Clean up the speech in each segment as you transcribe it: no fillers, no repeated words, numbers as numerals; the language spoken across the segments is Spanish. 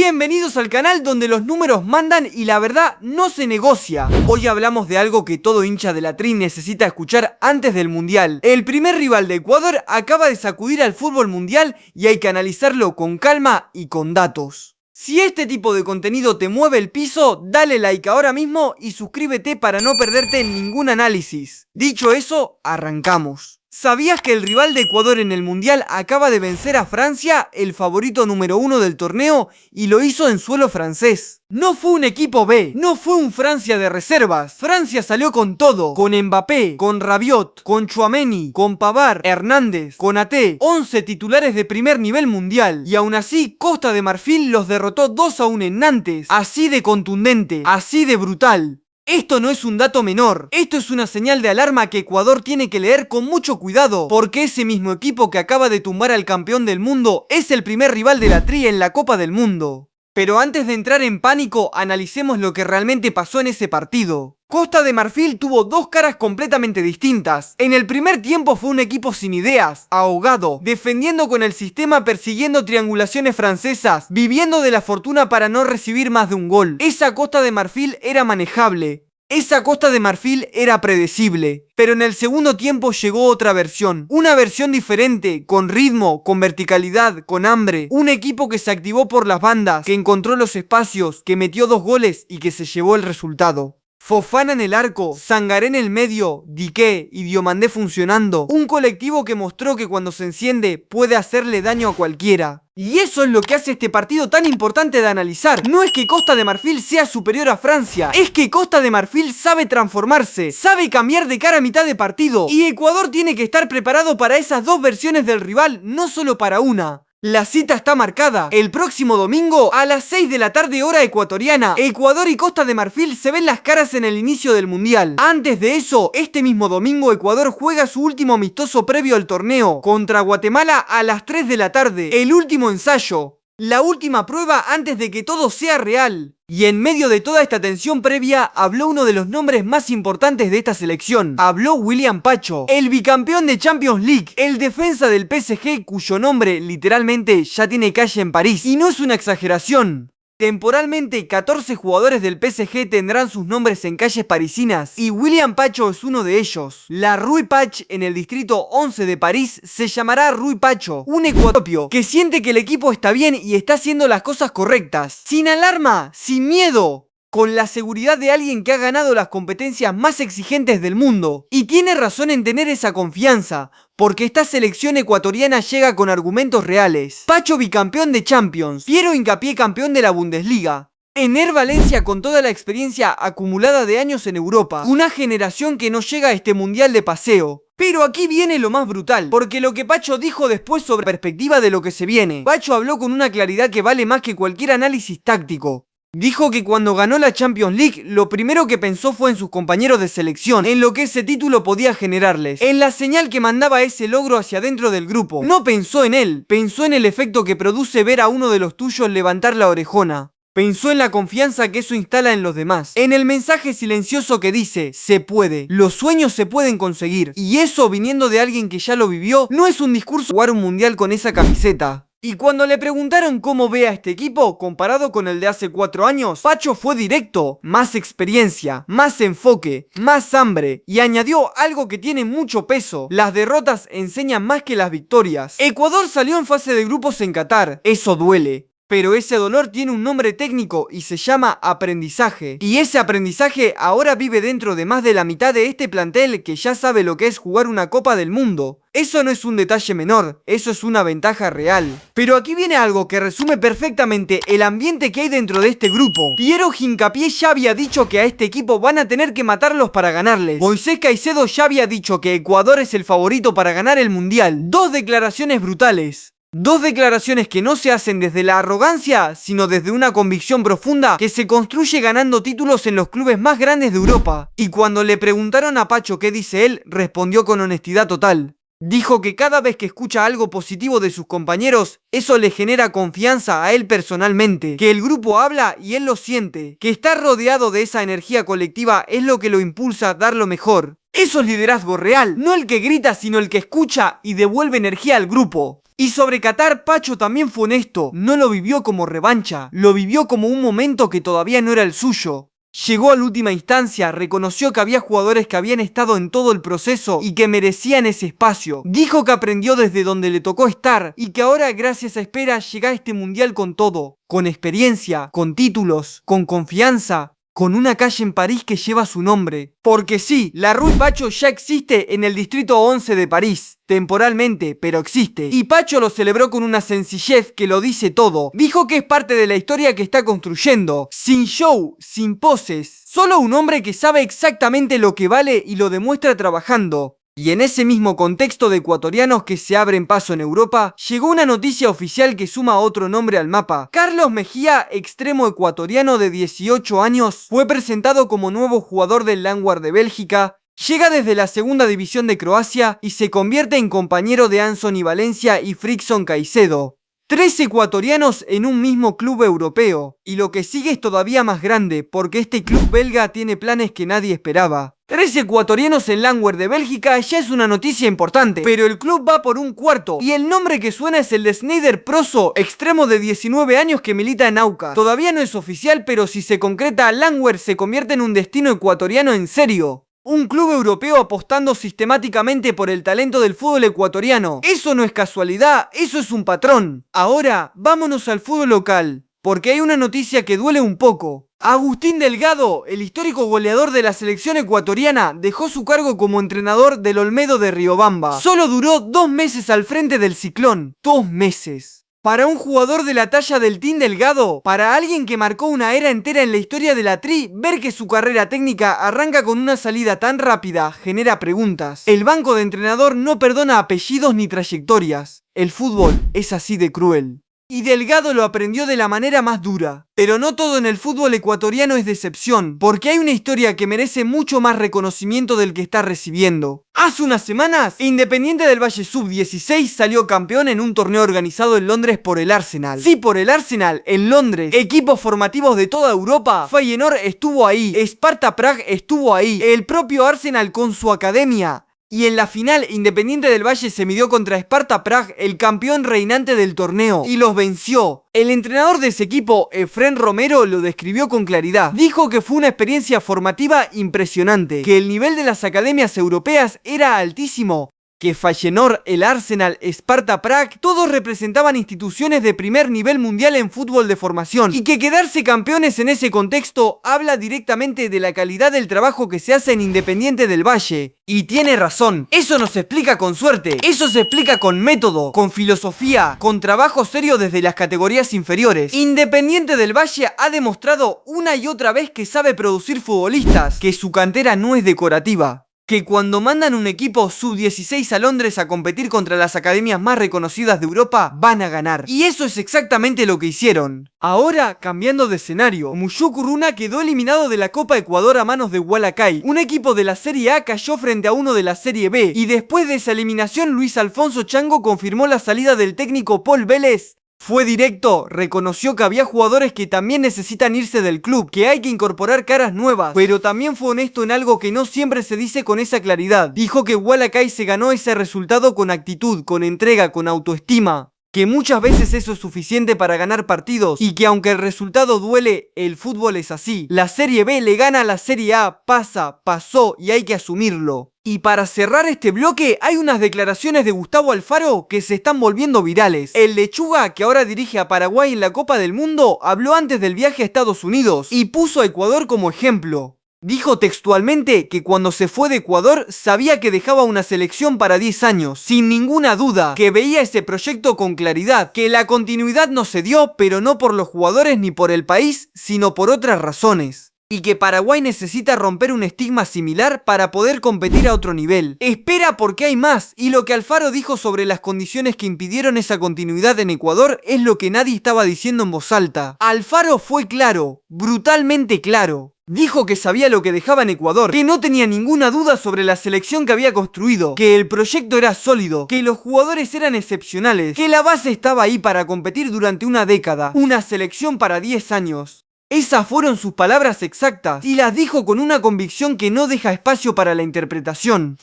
Bienvenidos al canal donde los números mandan y la verdad no se negocia. Hoy hablamos de algo que todo hincha de la Tri necesita escuchar antes del Mundial. El primer rival de Ecuador acaba de sacudir al fútbol mundial y hay que analizarlo con calma y con datos. Si este tipo de contenido te mueve el piso, dale like ahora mismo y suscríbete para no perderte ningún análisis. Dicho eso, arrancamos. ¿Sabías que el rival de Ecuador en el Mundial acaba de vencer a Francia, el favorito número 1 del torneo, y lo hizo en suelo francés? No fue un equipo B, no fue un Francia de reservas. Francia salió con todo, con Mbappé, con Rabiot, con Tchouaméni, con Pavard, Hernández, Konaté, 11 titulares de primer nivel mundial. Y aún así, Costa de Marfil los derrotó 2-1 en Nantes. Así de contundente, así de brutal. Esto no es un dato menor, esto es una señal de alarma que Ecuador tiene que leer con mucho cuidado, porque ese mismo equipo que acaba de tumbar al campeón del mundo es el primer rival de la Tri en la Copa del Mundo. Pero antes de entrar en pánico, analicemos lo que realmente pasó en ese partido. Costa de Marfil tuvo dos caras completamente distintas. En el primer tiempo fue un equipo sin ideas, ahogado, defendiendo con el sistema, persiguiendo triangulaciones francesas, viviendo de la fortuna para no recibir más de un gol. Esa Costa de Marfil era manejable. Esa Costa de Marfil era predecible, pero en el segundo tiempo llegó otra versión, una versión diferente, con ritmo, con verticalidad, con hambre, un equipo que se activó por las bandas, que encontró los espacios, que metió 2 goles y que se llevó el resultado. Fofana en el arco, Sangaré en el medio, Diqué y Diomandé funcionando. Un colectivo que mostró que cuando se enciende puede hacerle daño a cualquiera. Y eso es lo que hace este partido tan importante de analizar. No es que Costa de Marfil sea superior a Francia, es que Costa de Marfil sabe transformarse, sabe cambiar de cara a mitad de partido. Y Ecuador tiene que estar preparado para esas dos versiones del rival, no solo para una. La cita está marcada, el próximo domingo a las 6 de la tarde hora ecuatoriana. Ecuador y Costa de Marfil se ven las caras en el inicio del Mundial. Antes de eso, este mismo domingo Ecuador juega su último amistoso previo al torneo, contra Guatemala a las 3 de la tarde, el último ensayo. La última prueba antes de que todo sea real. Y en medio de toda esta tensión previa, habló uno de los nombres más importantes de esta selección. Habló William Pacho, el bicampeón de Champions League, el defensa del PSG cuyo nombre literalmente ya tiene calle en París. Y no es una exageración. Temporalmente, 14 jugadores del PSG tendrán sus nombres en calles parisinas y William Pacho es uno de ellos. La Rue Pache en el distrito 11 de París se llamará Rue Pacho, un ecuatoriano que siente que el equipo está bien y está haciendo las cosas correctas. Sin alarma, sin miedo. Con la seguridad de alguien que ha ganado las competencias más exigentes del mundo. Y tiene razón en tener esa confianza, porque esta selección ecuatoriana llega con argumentos reales. Pacho bicampeón de Champions, Piero Hincapié campeón de la Bundesliga. Ener Valencia con toda la experiencia acumulada de años en Europa. Una generación que no llega a este mundial de paseo. Pero aquí viene lo más brutal, porque lo que Pacho dijo después sobre la perspectiva de lo que se viene. Pacho habló con una claridad que vale más que cualquier análisis táctico. Dijo que cuando ganó la Champions League, lo primero que pensó fue en sus compañeros de selección, en lo que ese título podía generarles, en la señal que mandaba ese logro hacia dentro del grupo. No pensó en él, pensó en el efecto que produce ver a uno de los tuyos levantar la orejona. Pensó en la confianza que eso instala en los demás, en el mensaje silencioso que dice, se puede, los sueños se pueden conseguir, y eso viniendo de alguien que ya lo vivió, no es un discurso jugar un mundial con esa camiseta. Y cuando le preguntaron cómo ve a este equipo comparado con el de hace 4 años, Pacho fue directo, más experiencia, más enfoque, más hambre, y añadió algo que tiene mucho peso, las derrotas enseñan más que las victorias. Ecuador salió en fase de grupos en Qatar, eso duele. Pero ese dolor tiene un nombre técnico y se llama aprendizaje. Y ese aprendizaje ahora vive dentro de más de la mitad de este plantel que ya sabe lo que es jugar una Copa del Mundo. Eso no es un detalle menor, eso es una ventaja real. Pero aquí viene algo que resume perfectamente el ambiente que hay dentro de este grupo. Piero Hincapié ya había dicho que a este equipo van a tener que matarlos para ganarles. Moisés Caicedo ya había dicho que Ecuador es el favorito para ganar el Mundial. Dos declaraciones brutales. Dos declaraciones que no se hacen desde la arrogancia, sino desde una convicción profunda que se construye ganando títulos en los clubes más grandes de Europa. Y cuando le preguntaron a Pacho qué dice él, respondió con honestidad total. Dijo que cada vez que escucha algo positivo de sus compañeros, eso le genera confianza a él personalmente, que el grupo habla y él lo siente, que estar rodeado de esa energía colectiva es lo que lo impulsa a dar lo mejor. Eso es liderazgo real, no el que grita sino el que escucha y devuelve energía al grupo. Y sobre Qatar, Pacho también fue honesto, no lo vivió como revancha, lo vivió como un momento que todavía no era el suyo. Llegó a la última instancia, reconoció que había jugadores que habían estado en todo el proceso y que merecían ese espacio. Dijo que aprendió desde donde le tocó estar y que ahora, gracias a Espera, llega a este mundial con todo. Con experiencia, con títulos, con confianza, con una calle en París que lleva su nombre. Porque sí, la Rue Pacho ya existe en el distrito 11 de París. Temporalmente, pero existe. Y Pacho lo celebró con una sencillez que lo dice todo. Dijo que es parte de la historia que está construyendo. Sin show, sin poses. Solo un hombre que sabe exactamente lo que vale y lo demuestra trabajando. Y en ese mismo contexto de ecuatorianos que se abren paso en Europa, llegó una noticia oficial que suma otro nombre al mapa. Carlos Mejía, extremo ecuatoriano de 18 años, fue presentado como nuevo jugador del Landwehr de Bélgica. Llega desde la segunda división de Croacia y se convierte en compañero de Anthony Valencia y Frickson Caicedo. 3 ecuatorianos en un mismo club europeo. Y lo que sigue es todavía más grande, porque este club belga tiene planes que nadie esperaba. 3 ecuatorianos en Landwehr de Bélgica ya es una noticia importante, pero el club va por un cuarto, y el nombre que suena es el de Sneijder Proso, extremo de 19 años que milita en Aucas. Todavía no es oficial, pero si se concreta, Landwehr se convierte en un destino ecuatoriano en serio. Un club europeo apostando sistemáticamente por el talento del fútbol ecuatoriano. Eso no es casualidad, eso es un patrón. Ahora, vámonos al fútbol local, porque hay una noticia que duele un poco. Agustín Delgado, el histórico goleador de la selección ecuatoriana, dejó su cargo como entrenador del Olmedo de Riobamba. Solo duró 2 meses al frente del Ciclón. 2 meses. Para un jugador de la talla del Team Delgado, para alguien que marcó una era entera en la historia de la Tri, ver que su carrera técnica arranca con una salida tan rápida genera preguntas. El banco de entrenador no perdona apellidos ni trayectorias. El fútbol es así de cruel. Y Delgado lo aprendió de la manera más dura. Pero no todo en el fútbol ecuatoriano es decepción, porque hay una historia que merece mucho más reconocimiento del que está recibiendo. Hace unas semanas, Independiente del Valle Sub-16 salió campeón en un torneo organizado en Londres por el Arsenal. Sí, por el Arsenal, en Londres. Equipos formativos de toda Europa. Feyenoord estuvo ahí, Sparta Prague estuvo ahí, el propio Arsenal con su academia. Y en la final, Independiente del Valle se midió contra Sparta Prague, el campeón reinante del torneo, y los venció. El entrenador de ese equipo, Efrén Romero, lo describió con claridad. Dijo que fue una experiencia formativa impresionante, que el nivel de las academias europeas era altísimo, que Feyenoord, el Arsenal, Sparta Prague, todos representaban instituciones de primer nivel mundial en fútbol de formación, y que quedarse campeones en ese contexto habla directamente de la calidad del trabajo que se hace en Independiente del Valle. Y tiene razón, eso no se explica con suerte, eso se explica con método, con filosofía, con trabajo serio desde las categorías inferiores. Independiente del Valle ha demostrado una y otra vez que sabe producir futbolistas, que su cantera no es decorativa, que cuando mandan un equipo sub-16 a Londres a competir contra las academias más reconocidas de Europa, van a ganar. Y eso es exactamente lo que hicieron. Ahora, cambiando de escenario, Mushoku Runa quedó eliminado de la Copa Ecuador a manos de Hualacay. Un equipo de la Serie A cayó frente a uno de la Serie B. Y después de esa eliminación, Luis Alfonso Chango confirmó la salida del técnico Paul Vélez. Fue directo, reconoció que había jugadores que también necesitan irse del club, que hay que incorporar caras nuevas, pero también fue honesto en algo que no siempre se dice con esa claridad. Dijo que Hualacay se ganó ese resultado con actitud, con entrega, con autoestima, que muchas veces eso es suficiente para ganar partidos y que aunque el resultado duele, el fútbol es así. La Serie B le gana a la Serie A, pasó y hay que asumirlo. Y para cerrar este bloque, hay unas declaraciones de Gustavo Alfaro que se están volviendo virales. El Lechuga, que ahora dirige a Paraguay en la Copa del Mundo, habló antes del viaje a Estados Unidos y puso a Ecuador como ejemplo. Dijo textualmente que cuando se fue de Ecuador sabía que dejaba una selección para 10 años, sin ninguna duda, que veía ese proyecto con claridad, que la continuidad no se dio, pero no por los jugadores ni por el país, sino por otras razones. Y que Paraguay necesita romper un estigma similar para poder competir a otro nivel. Espera porque hay más, y lo que Alfaro dijo sobre las condiciones que impidieron esa continuidad en Ecuador es lo que nadie estaba diciendo en voz alta. Alfaro fue claro, brutalmente claro. Dijo que sabía lo que dejaba en Ecuador, que no tenía ninguna duda sobre la selección que había construido, que el proyecto era sólido, que los jugadores eran excepcionales, que la base estaba ahí para competir durante una década, una selección para 10 años. Esas fueron sus palabras exactas, y las dijo con una convicción que no deja espacio para la interpretación.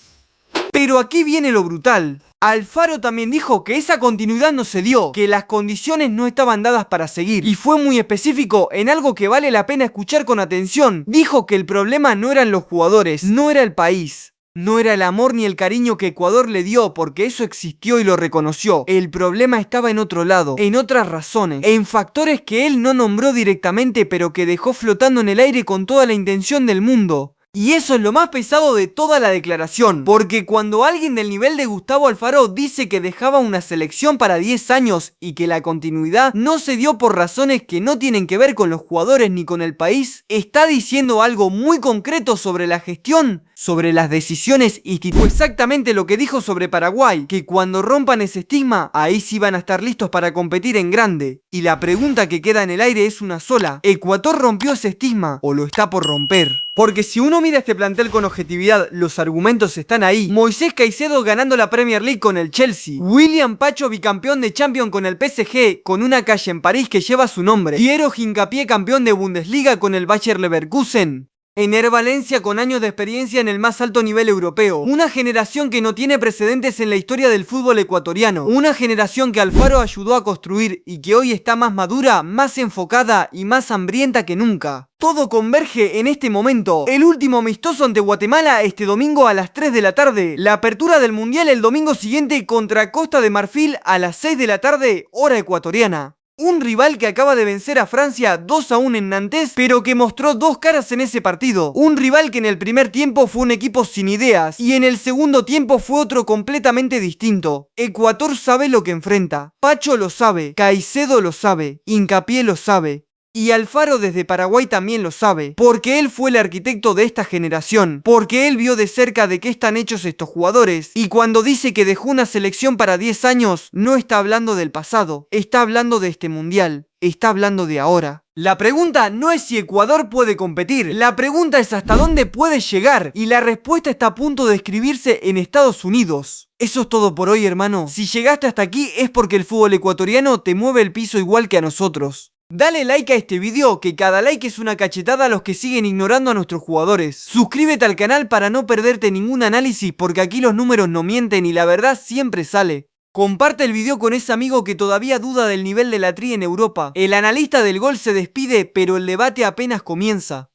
Pero aquí viene lo brutal. Alfaro también dijo que esa continuidad no se dio, que las condiciones no estaban dadas para seguir, y fue muy específico en algo que vale la pena escuchar con atención. Dijo que el problema no eran los jugadores, no era el país. No era el amor ni el cariño que Ecuador le dio, porque eso existió y lo reconoció. El problema estaba en otro lado, en otras razones, en factores que él no nombró directamente, pero que dejó flotando en el aire con toda la intención del mundo. Y eso es lo más pesado de toda la declaración, porque cuando alguien del nivel de Gustavo Alfaro dice que dejaba una selección para 10 años y que la continuidad no se dio por razones que no tienen que ver con los jugadores ni con el país, está diciendo algo muy concreto sobre la gestión, sobre las decisiones institucionales. Exactamente lo que dijo sobre Paraguay, que cuando rompan ese estigma, ahí sí van a estar listos para competir en grande. Y la pregunta que queda en el aire es una sola: ¿Ecuador rompió ese estigma o lo está por romper? Porque si uno mira este plantel con objetividad, los argumentos están ahí. Moisés Caicedo ganando la Premier League con el Chelsea. William Pacho bicampeón de Champions con el PSG, con una calle en París que lleva su nombre. Piero Hincapié campeón de Bundesliga con el Bayer Leverkusen. Ener Valencia con años de experiencia en el más alto nivel europeo. Una generación que no tiene precedentes en la historia del fútbol ecuatoriano. Una generación que Alfaro ayudó a construir y que hoy está más madura, más enfocada y más hambrienta que nunca. Todo converge en este momento. El último amistoso ante Guatemala este domingo a las 3 de la tarde. La apertura del Mundial el domingo siguiente contra Costa de Marfil a las 6 de la tarde, hora ecuatoriana. Un rival que acaba de vencer a Francia 2-1 en Nantes, pero que mostró dos caras en ese partido. Un rival que en el primer tiempo fue un equipo sin ideas y en el segundo tiempo fue otro completamente distinto. Ecuador sabe lo que enfrenta. Pacho lo sabe, Caicedo lo sabe, Hincapié lo sabe. Y Alfaro desde Paraguay también lo sabe, porque él fue el arquitecto de esta generación, porque él vio de cerca de qué están hechos estos jugadores, y cuando dice que dejó una selección para 10 años, no está hablando del pasado, está hablando de este mundial, está hablando de ahora. La pregunta no es si Ecuador puede competir, la pregunta es hasta dónde puede llegar, y la respuesta está a punto de escribirse en Estados Unidos. Eso es todo por hoy, hermano. Si llegaste hasta aquí es porque el fútbol ecuatoriano te mueve el piso igual que a nosotros. Dale like a este video, que cada like es una cachetada a los que siguen ignorando a nuestros jugadores. Suscríbete al canal para no perderte ningún análisis, porque aquí los números no mienten y la verdad siempre sale. Comparte el video con ese amigo que todavía duda del nivel de la Tri en Europa. El analista del gol se despide, pero el debate apenas comienza.